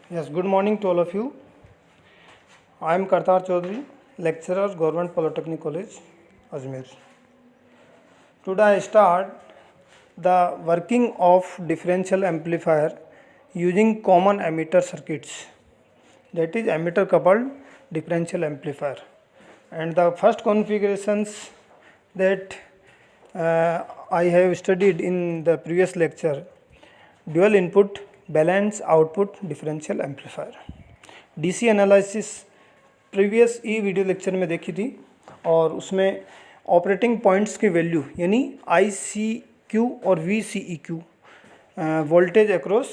Yes, good morning to all of you. I am Kartar Chaudhary, lecturer, Government Polytechnic College, Ajmer. Today I start the working of differential amplifier using common emitter circuits, that is emitter coupled differential amplifier. And the first configurations that I have studied in the previous lecture, dual input balance output differential amplifier. DC analysis previous ई video lecture में देखी थी और उसमें operating points की value यानी I C Q और V C E Q voltage across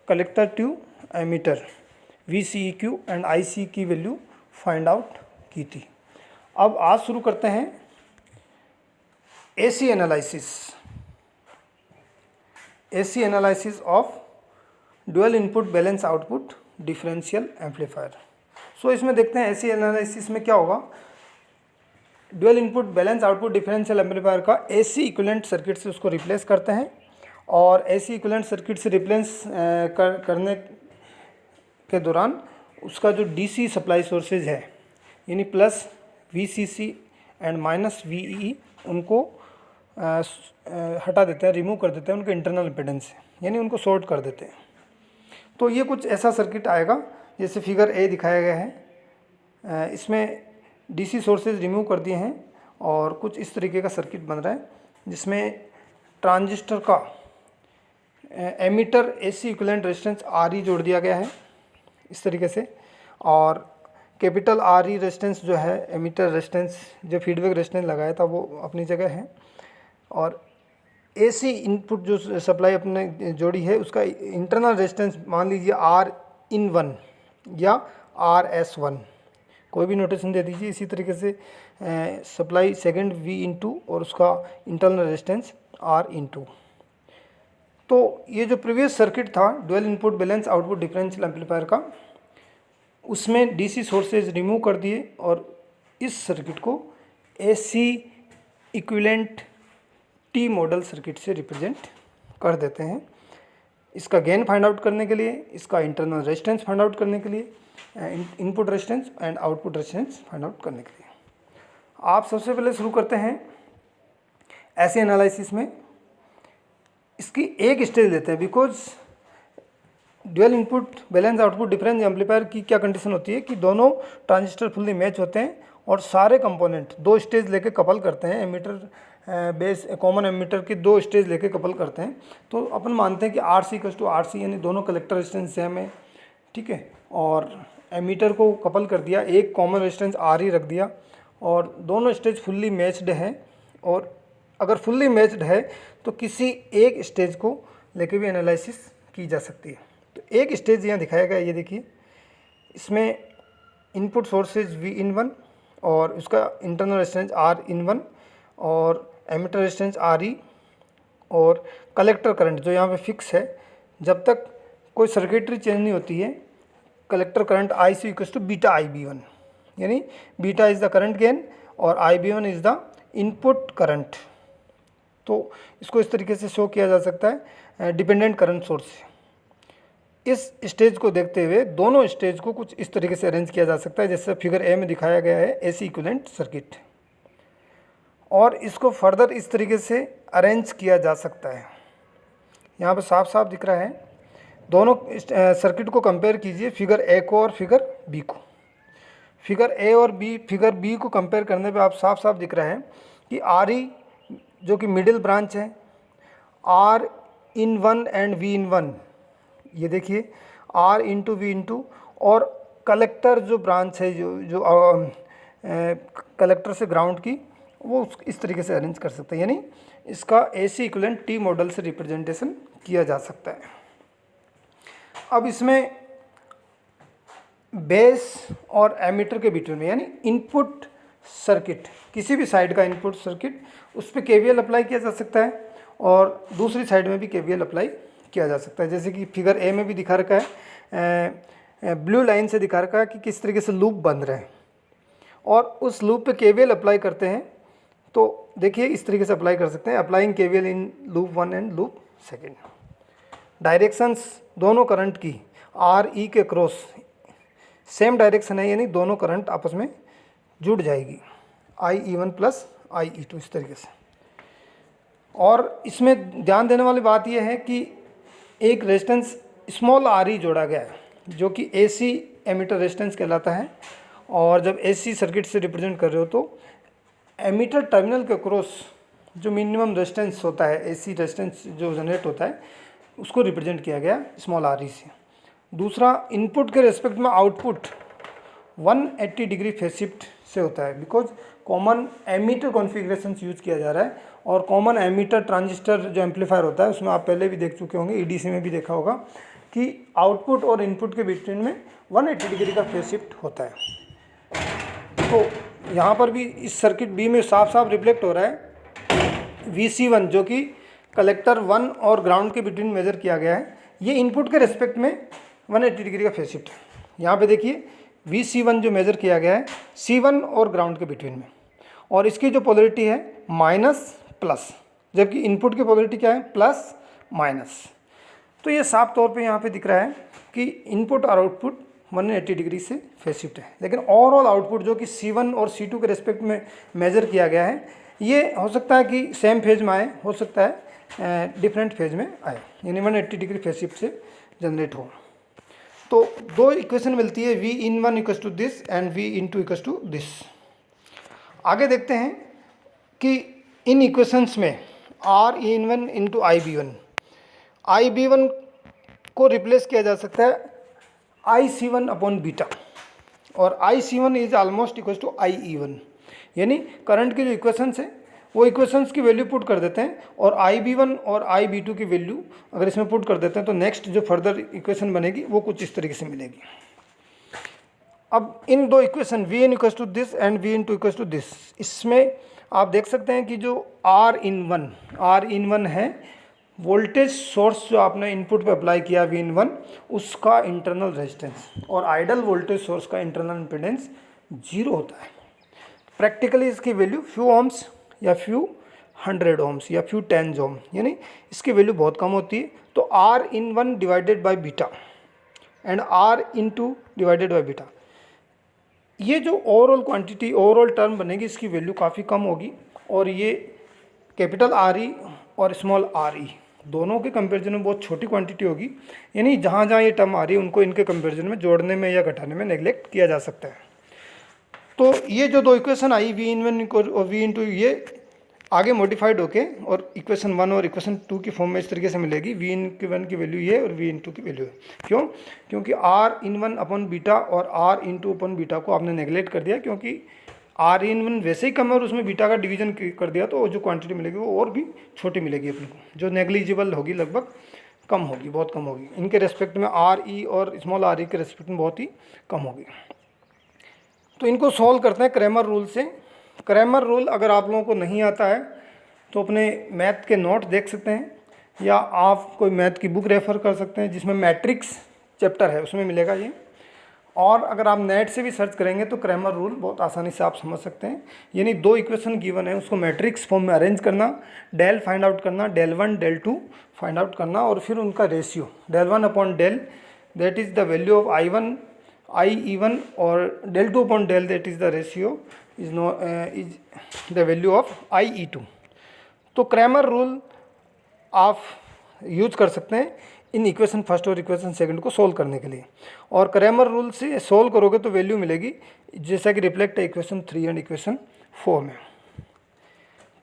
collector to emitter V C E Q and I C की वैल्यू फाइंड आउट की थी। अब आज शुरू करते हैं AC analysis of dual input balance output differential amplifier. So इसमें देखते हैं एसी एनालिसिस में क्या होगा। Dual input balance output differential amplifier का एसी इक्विवेलेंट सर्किट से उसको रिप्लेस करते हैं और एसी इक्विवेलेंट सर्किट से रिप्लेस करने के दौरान उसका जो डीसी सप्लाई सोर्सेज है यानी plus VCC and minus VE उनको हटा देते हैं, रिमूव कर देते हैं उनके इंटरनल इम्पीडेंस से, यानी उनको शॉर्ट कर देते हैं। तो ये कुछ ऐसा सर्किट आएगा जैसे फिगर ए दिखाया गया है। इसमें डीसी सोर्सेज रिमूव कर दिए हैं और कुछ इस तरीके का सर्किट बन रहा है जिसमें ट्रांजिस्टर का emitter AC equivalent resistance R E जोड़ दिया गया है इस तरीके से, और कैपिटल आर ई रेजिस्टेंस जो है एमीटर रेजिस्टेंस जो फीडबैक रेजिस्टेंस लगाया था वो अपनी जगह है, और एसी इनपुट जो सप्लाई अपने जोड़ी है उसका इंटरनल रेजिस्टेंस मान लीजिए आर इन वन या आर एस वन, कोई भी नोटेशन दे दीजिए। इसी तरीके से सप्लाई सेकंड वी इंटू और उसका इंटरनल रेजिस्टेंस आर इंटू। तो ये जो प्रीवियस सर्किट था dual input balance output differential amplifier का, उसमें डीसी सोर्सेज रिमूव कर दिए और इस सर्किट को AC equivalent T model circuit से रिप्रेजेंट कर देते हैं। इसका गेन फाइंड आउट करने के लिए, इसका इंटरनल रेजिस्टेंस फाइंड आउट करने के लिए, input resistance and output resistance find out करने के लिए। आप सबसे पहले शुरू करते हैं ऐसे एनालिसिस में इसकी एक स्टेज लेते हैं, because dual input balance output difference amplifier की क्या कंडीशन होती है कि दोनों ट्रांजिस्टर फुल्ली मैच होते हैं और सारे कंपोनेंट दो स्टेज लेके कपल करते हैं। एमीटर बेस कॉमन एमीटर की दो स्टेज लेके कपल करते हैं। तो अपन मानते हैं कि R C equals to R C, यानी दोनों कलेक्टर रेजिस्टेंस सेम है, ठीक है, और एमीटर को कपल कर दिया, एक कॉमन रेजिस्टेंस आर ई रख दिया और दोनों स्टेज फुल्ली मैच्ड है। और अगर फुल्ली मैच्ड है तो किसी एक स्टेज को लेके भी एनालिसिस की जा सकती है। तो एक स्टेज यहाँ दिखाया गया, ये देखिए, इसमें input sources V in one और उसका internal resistance R in one और एमिटर रेजिस्टेंस आर ई और कलेक्टर करंट जो यहाँ पे फिक्स है, जब तक कोई सर्किटरी चेंज नहीं होती है, collector current I C equals to beta I B one, यानी beta is the current gain और I B one is the input current. तो इसको इस तरीके से शो किया जा सकता है डिपेंडेंट करंट सोर्स से। इस स्टेज को देखते हुए दोनों स्टेज को कुछ इस तरीके से अरेंज किया जा सकता है जैसे फिगर ए में दिखाया गया है एसी इक्विवेलेंट सर्किट, और इसको फर्दर इस तरीके से अरेंज किया जा सकता है। यहाँ पर साफ साफ दिख रहा है। दोनों सर्किट को कंपेयर कीजिए, फिगर ए को और फिगर बी को। फिगर ए और बी, फिगर बी को कंपेयर करने पे आप साफ साफ दिख रहा है कि आर ई जो कि मिडिल ब्रांच है, R in one and V in one, ये देखिए आर इंटू वी इंटू, और कलेक्टर जो ब्रांच है जो कलेक्टर से ग्राउंड की, वो इस तरीके से अरेंज कर सकते हैं, यानी इसका एसी इक्विवेलेंट टी मॉडल से रिप्रेजेंटेशन किया जा सकता है। अब इसमें बेस और एमीटर के बीच में, यानी इनपुट सर्किट, किसी भी साइड का इनपुट सर्किट, उस पर केवीएल अप्लाई किया जा सकता है और दूसरी साइड में भी केवीएल अप्लाई किया जा सकता है। जैसे कि फिगर ए में भी दिखा रखा है, ब्लू लाइन से दिखा रखा है कि किस तरीके से लूप बन रहे हैं, और उस लूप पे केवीएल अप्लाई करते हैं। तो देखिए इस तरीके से अप्लाई कर सकते हैं, applying KVL in loop one and loop second. Directions दोनों करंट की आर ई के क्रॉस सेम डायरेक्शन है, यानी दोनों करंट आपस में जुड़ जाएगी, I E1 plus I E2 इस तरीके से। और इसमें ध्यान देने वाली बात यह है कि एक रेजिस्टेंस स्मॉल आर ई जोड़ा गया है जो कि AC एमीटर रेजिस्टेंस कहलाता है। और जब AC सर्किट से रिप्रेजेंट कर रहे हो तो एमीटर टर्मिनल के क्रॉस जो मिनिमम रेजिस्टेंस होता है, AC रेजिस्टेंस जो जनरेट होता है, उसको रिप्रेजेंट किया गया स्मॉल आर ई से। दूसरा, इनपुट के रेस्पेक्ट में आउटपुट 180 डिग्री फेज शिफ्ट से होता है, because common ammeter configuration use किया जा रहा है। और कॉमन एमीटर ट्रांजिस्टर जो एम्पलीफायर होता है उसमें आप पहले भी देख चुके होंगे, EDC में भी देखा होगा कि आउटपुट और इनपुट के बिटवीन में 180 डिग्री का फेज शिफ्ट होता है। तो यहाँ पर भी इस सर्किट बी में साफ साफ रिफ्लेक्ट हो रहा है VC1 जो कि कलेक्टर 1 और ग्राउंड के बिटवीन मेजर किया गया है, ये इनपुट के रेस्पेक्ट में 180 डिग्री का फेज शिफ्ट है। यहाँ पे देखिए VC1 जो मेजर किया गया है C1 और ग्राउंड के बिटवीन में, और इसकी जो पोलरिटी है माइनस प्लस, जबकि इनपुट की पोलरिटी क्या है, प्लस माइनस। तो ये साफ तौर पे यहाँ पे दिख रहा है कि इनपुट और आउटपुट 180 डिग्री से फेज शिफ्ट है। लेकिन ओवरऑल आउटपुट जो कि C1 और C2 के रेस्पेक्ट में मेजर किया गया है, ये हो सकता है कि सेम फेज में आए, हो सकता है डिफरेंट फेज में आए, यानी 180 डिग्री फेज शिफ्ट से जनरेट हो। तो दो इक्वेशन मिलती है, V in1 equal to this and V in2 equal to this. आगे देखते हैं कि इन इक्वेशंस में RE1 इंटू IB1 को रिप्लेस किया जा सकता है IC1 अपॉन बीटा, और IC1 is almost equal to IE1, यानी करंट की जो इक्वेशंस है वो इक्वेशंस की वैल्यू पुट कर देते हैं, और IB1 और IB2 की वैल्यू अगर इसमें पुट कर देते हैं तो नेक्स्ट जो फर्दर इक्वेशन बनेगी वो कुछ इस तरीके से मिलेगी। अब इन दो equation Vn equal to this and Vn2 equal to this, इसमें आप देख सकते हैं कि जो R in1 है वोल्टेज सोर्स जो आपने इनपुट पे अप्लाई किया Vin1 उसका इंटरनल रेजिस्टेंस, और आइडल वोल्टेज सोर्स का इंटरनल इम्पीडेंस 0 होता है। प्रैक्टिकली इसकी वैल्यू फ्यू ओम्स या फ्यू 100 ओम्स या फ्यू 10 ओम, यानी इसकी वैल्यू बहुत कम होती है। तो R in1 divided by beta and R in2 divided by beta, ये जो ओवरऑल क्वांटिटी ओवरऑल टर्म बनेगी इसकी वैल्यू काफ़ी कम होगी, और ये कैपिटल RE और स्मॉल RE दोनों के कंपैरिजन में बहुत छोटी क्वांटिटी होगी, यानी जहाँ जहाँ ये टर्म आ रही है उनको इनके कंपैरिजन में जोड़ने में या घटाने में नेग्लेक्ट किया जा सकता है। तो ये जो दो इक्वेशन आई V in1 और V in2, ये आगे मॉडिफाइड होके और इक्वेशन 1 और इक्वेशन 2 की फॉर्म में इस तरीके से मिलेगी। V in1 की वैल्यू ये और V in2 की वैल्यू है। क्यों? क्योंकि R in1 अपॉन बीटा और R in2 अपॉन बीटा को आपने नेग्लेक्ट कर दिया, क्योंकि R in1 वैसे ही कम है और उसमें बीटा का डिवीजन कर दिया तो जो क्वांटिटी मिलेगी वो और भी छोटी मिलेगी अपने को, जो नेग्लिजिबल होगी, लगभग कम होगी, बहुत कम होगी। इनके रेस्पेक्ट में RE और स्मॉल RE के रेस्पेक्ट में बहुत ही कम होगी। तो इनको सॉल्व करते हैं क्रैमर रूल से। क्रैमर रूल अगर आप लोगों को नहीं आता है तो अपने मैथ के नोट देख सकते हैं, या आप कोई मैथ की बुक रेफ़र कर सकते हैं जिसमें मैट्रिक्स चैप्टर है, उसमें मिलेगा ये। और अगर आप नेट से भी सर्च करेंगे तो क्रैमर रूल बहुत आसानी से आप समझ सकते हैं। यानी दो इक्वेशन गिवन है, उसको मैट्रिक्स फॉर्म में अरेंज करना, डेल फाइंड आउट करना, डेल 1 डेल 2 फाइंड आउट करना, और फिर उनका ratio del 1 upon del that is the value of IE1 और del 2 upon del that is the ratio is the value of IE2। तो Cramer rule आप use कर सकते हैं इन इक्वेशन फर्स्ट और इक्वेशन सेकंड को सोल्व करने के लिए, और क्रैमर रूल से सोल्व करोगे तो वैल्यू मिलेगी जैसा कि रिफ्लेक्ट है इक्वेशन 3 एंड इक्वेशन 4 में।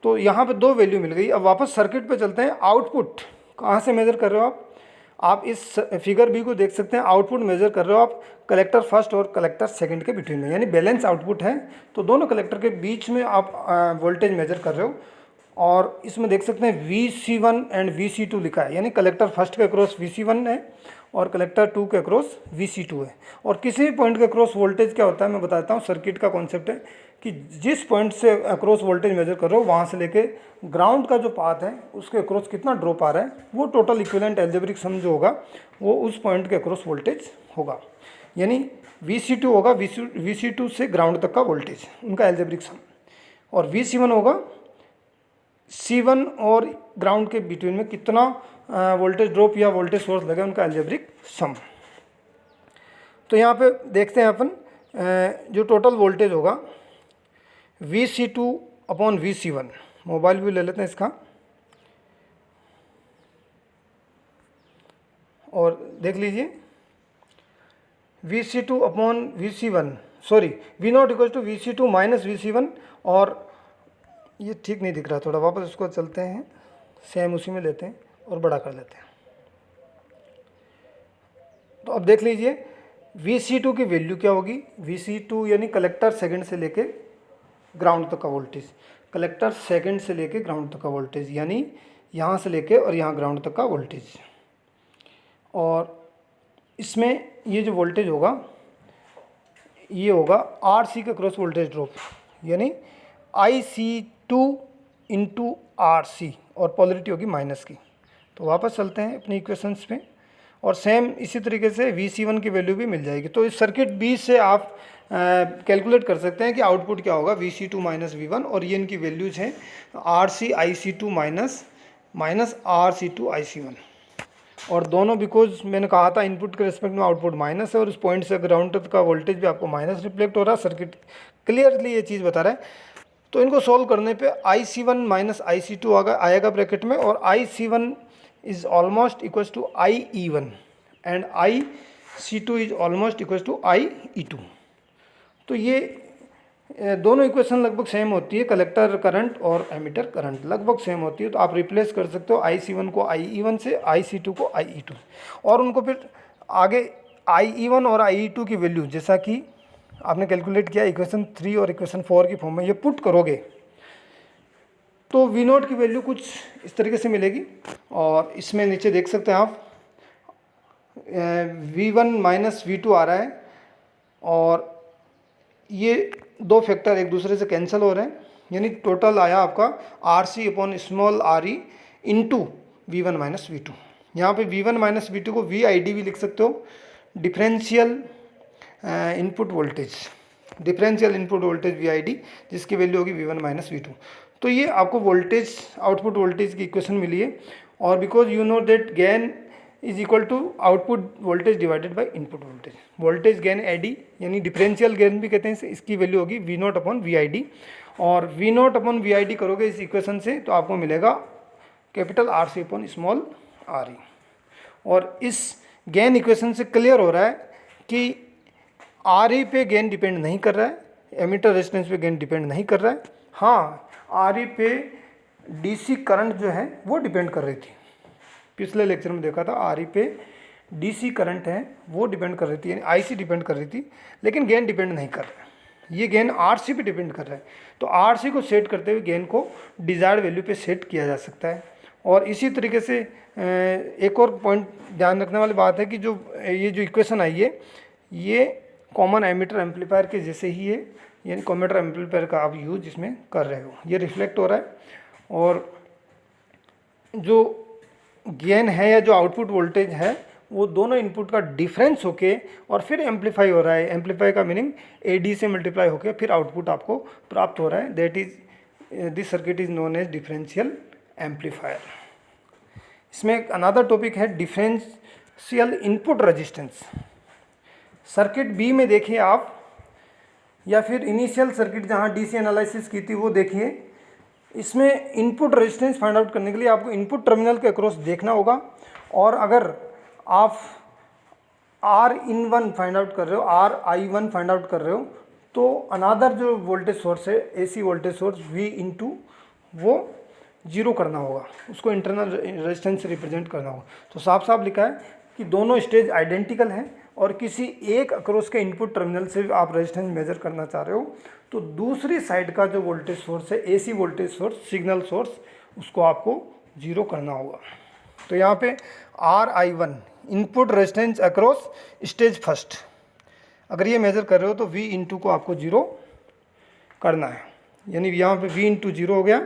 तो यहाँ पे दो वैल्यू मिल गई। अब वापस सर्किट पे चलते हैं। आउटपुट कहाँ से मेज़र कर रहे हो आप इस फिगर बी को देख सकते हैं। आउटपुट मेज़र कर रहे हो आप कलेक्टर फर्स्ट और कलेक्टर सेकंड के बिटवीन में, यानी बैलेंस आउटपुट है, तो दोनों कलेक्टर के बीच में आप वोल्टेज मेज़र कर रहे हो। और इसमें देख सकते हैं VC1 एंड VC2 लिखा है, यानी कलेक्टर फर्स्ट के अक्रॉस VC1 है और कलेक्टर 2 के अक्रॉस VC2 है। और किसी भी पॉइंट के अक्रॉस वोल्टेज क्या होता है मैं बताता हूँ। सर्किट का कॉन्सेप्ट है कि जिस पॉइंट से अक्रॉस वोल्टेज मेजर कर रहे हो वहाँ से लेके ग्राउंड का जो पाथ है उसके अक्रॉस कितना ड्रॉप आ रहा है, वो टोटल इक्विवेलेंट एल्जेब्रिक सम जो होगा वो उस पॉइंट के अक्रॉस वोल्टेज होगा। यानी VC2 होगा VC2 से ग्राउंड तक का वोल्टेज, उनका एल्जेब्रिक सम, और VC1 होगा C1 और ग्राउंड के बिटवीन में कितना वोल्टेज ड्रॉप या वोल्टेज सोर्स लगे, उनका एल्जेब्रिक सम। तो यहाँ पे देखते हैं अपन जो टोटल वोल्टेज होगा Vc2/Vc1, मोबाइल व्यू ले लेते हैं इसका और देख लीजिए Vc2/Vc1 sorry V0 equal to Vc2 minus Vc1, और ये ठीक नहीं दिख रहा, थोड़ा वापस उसको चलते हैं, सेम उसी में लेते हैं और बड़ा कर लेते हैं। तो अब देख लीजिए Vc2 की वैल्यू क्या होगी। Vc2 यानी कलेक्टर सेकंड से लेके ग्राउंड तक का वोल्टेज, कलेक्टर सेकंड से लेके ग्राउंड तक का वोल्टेज, यानी यहाँ से लेके और यहाँ ग्राउंड तक का वोल्टेज। और इसमें ये जो वोल्टेज होगा ये होगा RC का क्रॉस वोल्टेज ड्रॉप, यानी IC2 इंटू RC, और पोलरिटी होगी माइनस की। तो वापस चलते हैं अपनी इक्वेशंस पे, और सेम इसी तरीके से Vc1 की वैल्यू भी मिल जाएगी। तो इस सर्किट B से आप कैलकुलेट कर सकते हैं कि आउटपुट क्या होगा Vc2 माइनस V1, और ये इनकी वैल्यूज हैं RC IC2 minus RC2 IC1। और दोनों बिकॉज मैंने कहा था इनपुट के रिस्पेक्ट में आउटपुट माइनस है, और इस पॉइंट से ग्राउंड तक का वोल्टेज भी आपको माइनस रिफ्लेक्ट हो रहा है। सर्किट क्लियरली ये चीज़ बता रहा है। तो इनको सॉल्व करने पे IC1 माइनस IC2 आएगा ब्रैकेट में, और IC1 is almost equals to IE1 and IC2 is almost equals to IE2। तो ये दोनों इक्वेशन लगभग सेम होती है, कलेक्टर करंट और एमीटर करंट लगभग सेम होती है। तो आप रिप्लेस कर सकते हो IC1 को IE1 से, IC2 को IE2, और उनको फिर आगे IE1 और IE2 की वैल्यू जैसा कि आपने कैलकुलेट किया इक्वेशन 3 और इक्वेशन 4 की फॉर्म में ये पुट करोगे तो V0 की वैल्यू कुछ इस तरीके से मिलेगी। और इसमें नीचे देख सकते हैं आप V1 माइनस V2 आ रहा है, और ये दो फैक्टर एक दूसरे से कैंसिल हो रहे हैं, यानी टोटल आया आपका RC/स्मॉल re into V1 minus V2। यहाँ पे V1 माइनस V2 को VID भी लिख सकते हो, differential input voltage, differential input voltage VID, जिसकी वैल्यू होगी V1 माइनस V2। तो ये आपको वोल्टेज आउटपुट वोल्टेज की इक्वेशन मिली है। और because you know that gain is equal to output voltage divided by input voltage, voltage gain AD यानी डिफरेंशियल गेन भी कहते हैं, इसकी वैल्यू होगी V0/VID। और V0/VID करोगे इस इक्वेशन से तो आपको मिलेगा कैपिटल RC/स्मॉल re। और इस गेन इक्वेशन से क्लियर हो रहा है कि RE पे गेन डिपेंड नहीं कर रहा है, एमीटर रेजिस्टेंस पे गेन डिपेंड नहीं कर रहा है। हाँ, RE पे DC करंट जो है वो डिपेंड कर रही थी, पिछले लेक्चर में देखा था RE पे DC करंट है वो डिपेंड कर रही थी, यानी IC डिपेंड कर रही थी, लेकिन गेन डिपेंड नहीं कर रहा है। ये गेन RC पे डिपेंड कर रहा है। तो RC को सेट करते हुए गेन को डिज़ायर्ड वैल्यू पे सेट किया जा सकता है। और इसी तरीके से एक और पॉइंट ध्यान रखने वाली बात है कि जो ये जो इक्वेशन आई है ये कॉमन एमीटर एम्पलीफायर के जैसे ही है, यानी कॉमेटर एम्पलीफायर का आप यूज इसमें कर रहे हो, ये रिफ्लेक्ट हो रहा है। और जो गेन है या जो आउटपुट वोल्टेज है वो दोनों इनपुट का डिफरेंस होके और फिर एम्पलीफाई हो रहा है। एम्पलीफाई का मीनिंग AD से मल्टीप्लाई होके फिर आउटपुट आपको प्राप्त हो रहा है। That is this circuit is known as differential amplifier. इसमें एक अनदर टॉपिक है differential input resistance. Circuit B में देखिए आप, या फिर इनिशियल सर्किट जहाँ DC एनालिसिस की थी वो देखिए। इसमें इनपुट रेजिस्टेंस फाइंड आउट करने के लिए आपको इनपुट टर्मिनल के अक्रॉस देखना होगा। और अगर आप Rin1 फाइंड आउट कर रहे हो, RI1 फाइंड आउट कर रहे हो, तो अनदर जो वोल्टेज सोर्स है AC voltage source V into वो जीरो करना होगा, उसको इंटरनल रेजिस्टेंस से रिप्रेजेंट करना होगा। तो साफ साफ लिखा है कि दोनों स्टेज आइडेंटिकल हैं, और किसी एक अक्रॉस के इनपुट टर्मिनल से आप रेजिस्टेंस मेजर करना चाह रहे हो तो दूसरी साइड का जो वोल्टेज सोर्स है AC voltage source, signal source, उसको आपको जीरो करना होगा। तो यहाँ पे RI1 input resistance across stage first, अगर ये मेजर कर रहे हो तो V इंटू को आपको जीरो करना है, यानी यहाँ पे V इंटू जीरो हो गया।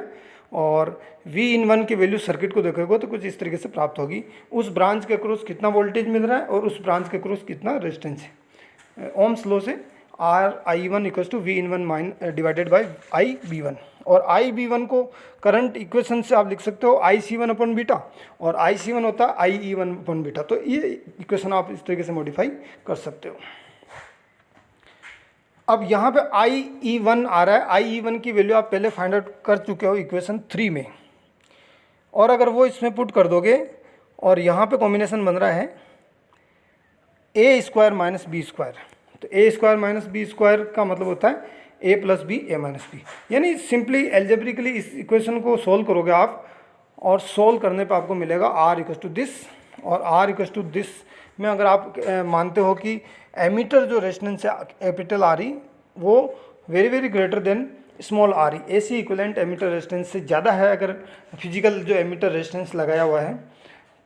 और V1 की वैल्यू सर्किट को देखोगे तो कुछ इस तरीके से प्राप्त होगी। उस ब्रांच के अक्रॉस कितना वोल्टेज मिल रहा है और उस ब्रांच के अक्रॉस कितना रेजिस्टेंस है। ओम्स लॉ से RI1 equals to V1 divided by IB1। और IB1 को करंट इक्वेशन से आप लिख सकते हो IC1/बीटा, और IC1 होता है IE1/बीटा। तो ये इक्वेशन आप इस तरीके से मॉडिफाई कर सकते हो। अब यहाँ पे IE1 आ रहा है, IE1 की वैल्यू आप पहले फाइंड आउट कर चुके हो इक्वेशन 3 में, और अगर वो इसमें पुट कर दोगे और यहाँ पे कॉम्बिनेशन बन रहा है a square minus B square, तो a square minus B square का मतलब होता है a plus B a minus B, यानी सिंपली एल्जेब्रिकली इस इक्वेशन को सोल्व करोगे आप, और सोल्व करने पे आपको मिलेगा r इक्वस टू दिस, और r इक्वस टू दिस में अगर आप मानते हो कि एमीटर जो रेजिस्टेंस है कैपिटल आर ई वो very very greater than small R E, AC equivalent emitter resistance से ज़्यादा है अगर फिजिकल जो एमीटर रेजिस्टेंस लगाया हुआ है,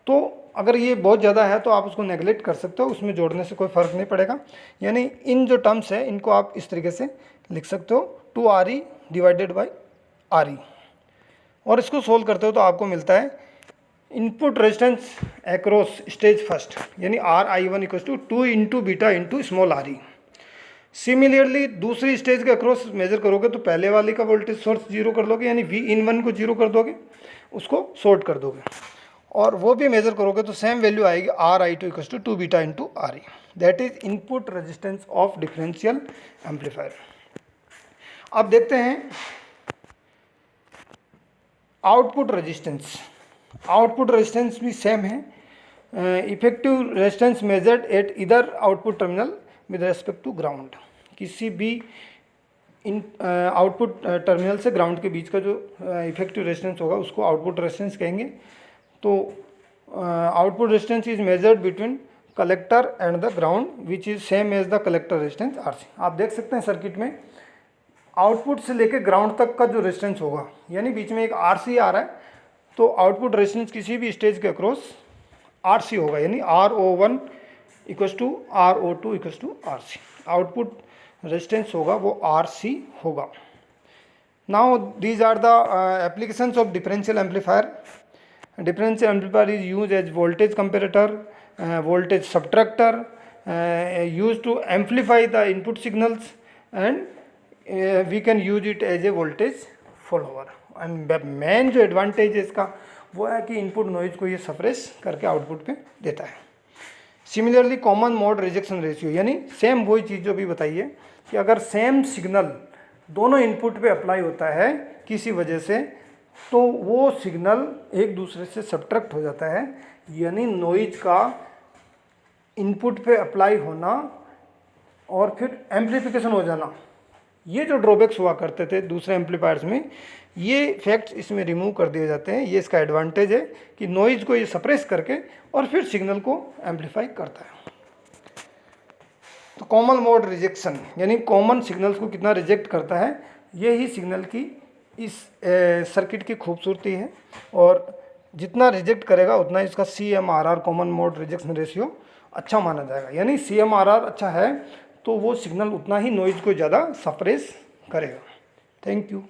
तो अगर ये बहुत ज़्यादा है तो आप उसको नेगलेक्ट कर सकते हो, उसमें जोड़ने से कोई फ़र्क नहीं पड़ेगा। यानी इन जो टर्म्स है इनको आप इस तरीके से लिख सकते हो 2RE डिवाइडेड बाई RE, और इसको सोल्व करते हो तो आपको मिलता है input resistance across stage first, यानी RI1 equal to 2 into beta into small RE। Similarly दूसरी स्टेज के अक्रॉस मेजर करोगे तो पहले वाले का वोल्टेज सोर्स जीरो कर लोगे, यानी V-in1 को जीरो कर दोगे, उसको शॉर्ट कर दोगे, और वो भी मेजर करोगे तो सेम वैल्यू आएगी RI2 equal to 2 beta into RE, that is input resistance of differential amplifier. अब देखते हैं आउटपुट रेजिस्टेंस। आउटपुट रेजिस्टेंस भी सेम है, इफेक्टिव रेजिस्टेंस मेजर्ड एट इधर output terminal with respect to ground, किसी भी इन आउटपुट टर्मिनल से ग्राउंड के बीच का जो इफेक्टिव रेजिस्टेंस होगा उसको आउटपुट रेजिस्टेंस कहेंगे। तो output resistance is measured between collector and the ground which is same as the collector resistance RC। आप देख सकते हैं सर्किट में आउटपुट से लेकर ग्राउंड तक का जो रेजिस्टेंस होगा, यानी बीच में एक RC आ रहा है, तो आउटपुट रेजिस्टेंस किसी भी स्टेज के अक्रॉस RC होगा, यानी RO1 equals to RO2 equals to RC, output resistance होगा वो RC होगा। Now these are the applications of differential amplifier. Differential amplifier is used as voltage comparator, voltage subtractor, used to amplify the input signals, and we can use it as a voltage follower। and main जो advantage है इसका वो है कि input noise को ये suppress करके output पे देता है। Similarly common mode rejection ratio, यानी सेम वही चीज़ जो भी बताइए कि अगर सेम सिग्नल दोनों इनपुट पे अप्लाई होता है किसी वजह से, तो वो सिग्नल एक दूसरे से सब्ट्रैक्ट हो जाता है, यानी नॉइज का इनपुट पे अप्लाई होना और फिर एम्पलीफिकेशन हो जाना, ये जो ड्रॉबैक्स हुआ करते थे दूसरे एम्पलीफायर्स में, ये फैक्ट्स इसमें रिमूव कर दिए जाते हैं। ये इसका एडवांटेज है कि नॉइज को ये सप्रेस करके और फिर सिग्नल को एम्पलीफाई करता है। तो कॉमन मोड रिजेक्शन यानी कॉमन सिग्नल्स को कितना रिजेक्ट करता है, ये ही सिग्नल की इस सर्किट की खूबसूरती है, और जितना रिजेक्ट करेगा उतना इसका CMRR common mode rejection ratio अच्छा माना जाएगा। यानी CMRR अच्छा है तो वो सिग्नल उतना ही नॉइज को ज़्यादा सप्रेस करेगा। Thank you.